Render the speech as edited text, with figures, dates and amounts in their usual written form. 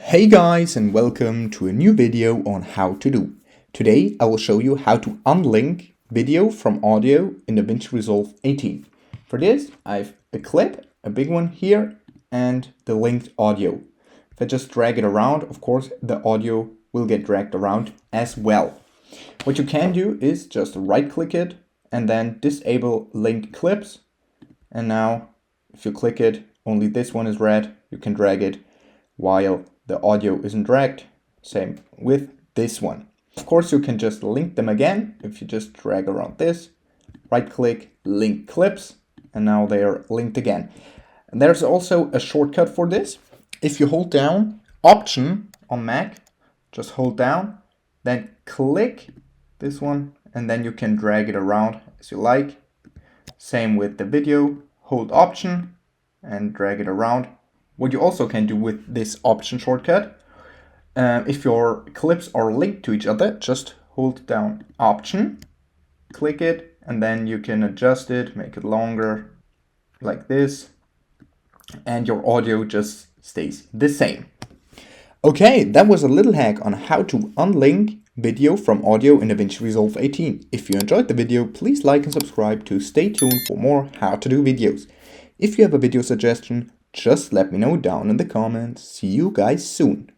Hey guys, and welcome to a new video on how to do. Today I will show you how to unlink video from audio in DaVinci Resolve 18. For this I have a clip, a big one here, and the linked audio. If I just drag it around, of course the audio will get dragged around as well. What you can do is just right click it and then disable link clips. And now if you click it, only this one is red, you can drag it while the audio isn't dragged. Same with this one. Of course, you can just link them again. If you just drag around this, right click, link clips, and now they are linked again. And there's also a shortcut for this. If you hold down Option on Mac, just hold down, then click this one, and then you can drag it around as you like. Same with the video, hold Option and drag it around. What you also can do with this Option shortcut, if your clips are linked to each other, just hold down Option, click it, and then you can adjust it, make it longer, like this, and your audio just stays the same. Okay, that was a little hack on how to unlink video from audio in DaVinci Resolve 18. If you enjoyed the video, please like and subscribe to stay tuned for more how to do videos. If you have a video suggestion, just let me know down in the comments. See you guys soon.